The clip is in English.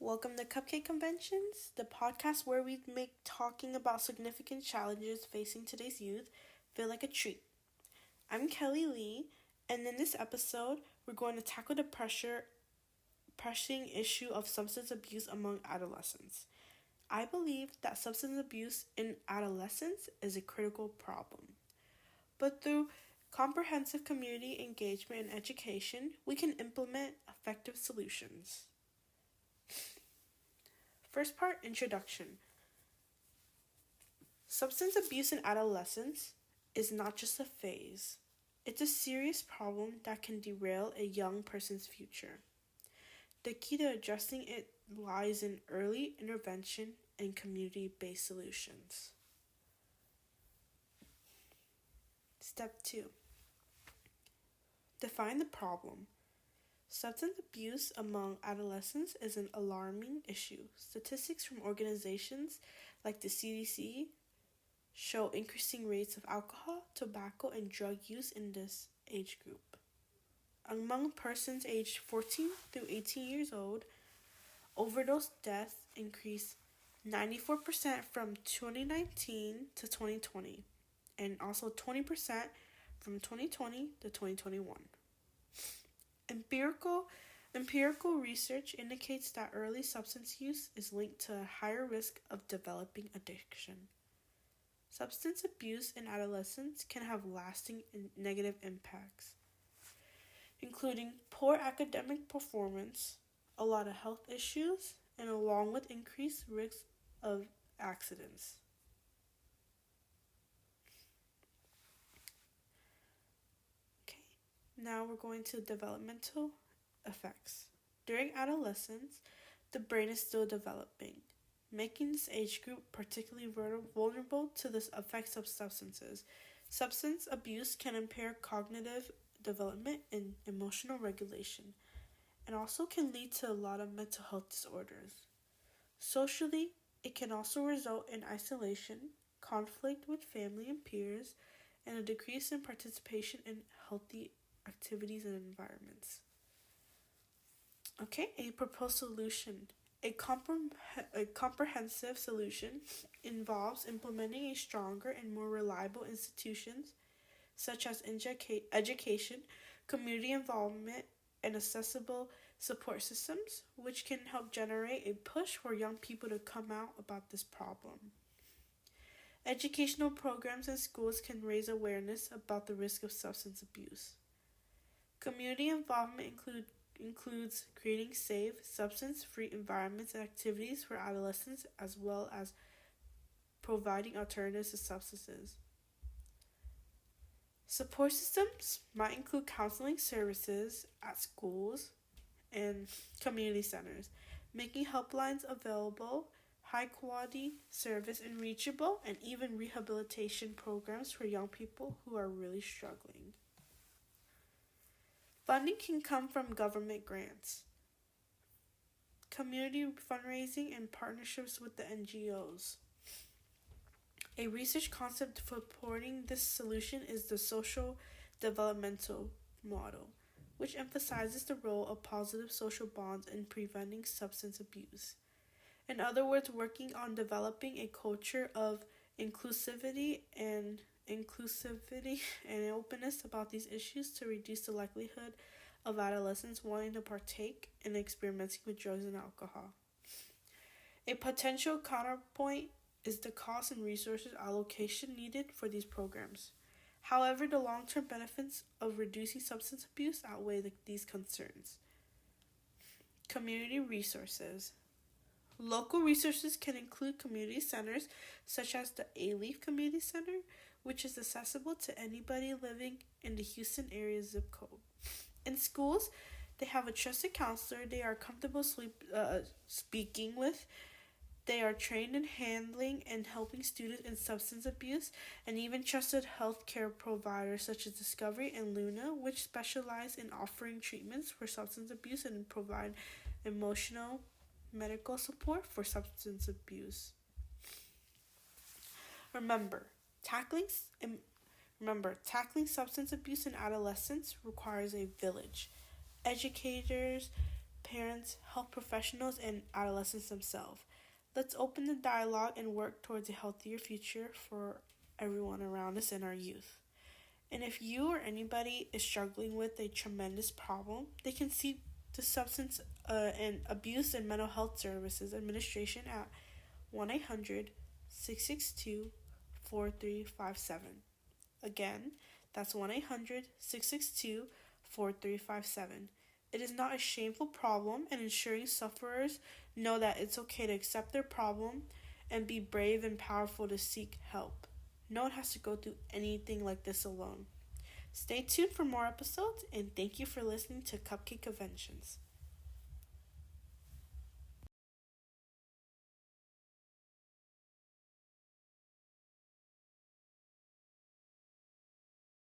Welcome to Cupcake Conventions, the podcast where we make talking about significant challenges facing today's youth feel like a treat. I'm Kelly Lee, and in this episode, we're going to tackle the pressing issue of substance abuse among adolescents. I believe that substance abuse in adolescence is a critical problem. But through comprehensive community engagement and education, we can implement effective solutions. First part, introduction. Substance abuse in adolescence is not just a phase. It's a serious problem that can derail a young person's future. The key to addressing it lies in early intervention and community-based solutions. Step 2. Define the problem. Substance abuse among adolescents is an alarming issue. Statistics from organizations like the CDC show increasing rates of alcohol, tobacco, and drug use in this age group. Among persons aged 14 through 18 years old, overdose deaths increased 94% from 2019 to 2020, and also 20% from 2020 to 2021. Empirical research indicates that early substance use is linked to a higher risk of developing addiction. Substance abuse in adolescents can have lasting negative impacts, including poor academic performance, a lot of health issues, and along with increased risks of accidents. Now we're going to developmental effects. During adolescence, the brain is still developing, making this age group particularly vulnerable to the effects of substances. Substance abuse can impair cognitive development and emotional regulation, and also can lead to a lot of mental health disorders. Socially, it can also result in isolation, conflict with family and peers, and a decrease in participation in healthy activities and environments. Okay, a proposed solution. A comprehensive solution involves implementing a stronger and more reliable institutions such as education, community involvement, and accessible support systems, which can help generate a push for young people to come out about this problem. Educational programs in schools can raise awareness about the risk of substance abuse. Community involvement includes creating safe, substance-free environments and activities for adolescents, as well as providing alternatives to substances. Support systems might include counseling services at schools and community centers, making helplines available, high-quality service and reachable, and even rehabilitation programs for young people who are really struggling. Funding can come from government grants, community fundraising, and partnerships with the NGOs. A research concept supporting this solution is the social developmental model, which emphasizes the role of positive social bonds in preventing substance abuse. In other words, working on developing a culture of inclusivity and openness about these issues to reduce the likelihood of adolescents wanting to partake in experimenting with drugs and alcohol. A potential counterpoint is the cost and resources allocation needed for these programs. However, the long-term benefits of reducing substance abuse outweigh these concerns. Community resources. Local resources can include community centers such as the A-Leaf Community Center, which is accessible to anybody living in the Houston area zip code. In schools, they have a trusted counselor they are comfortable speaking with. They are trained in handling and helping students in substance abuse, and even trusted healthcare providers such as Discovery and Luna, which specialize in offering treatments for substance abuse and provide emotional medical support for substance abuse. Remember, tackling substance abuse in adolescence requires a village. Educators, parents, health professionals, and adolescents themselves. Let's open the dialogue and work towards a healthier future for everyone around us and our youth. And if you or anybody is struggling with a tremendous problem, they can seek the Substance and Abuse and Mental Health Services Administration at 1-800-662-4357. Again, that's 1-800-662-4357. It is not a shameful problem, and ensuring sufferers know that it's okay to accept their problem and be brave and powerful to seek help. No one has to go through anything like this alone. Stay tuned for more episodes, and thank you for listening to Cupcake Conventions.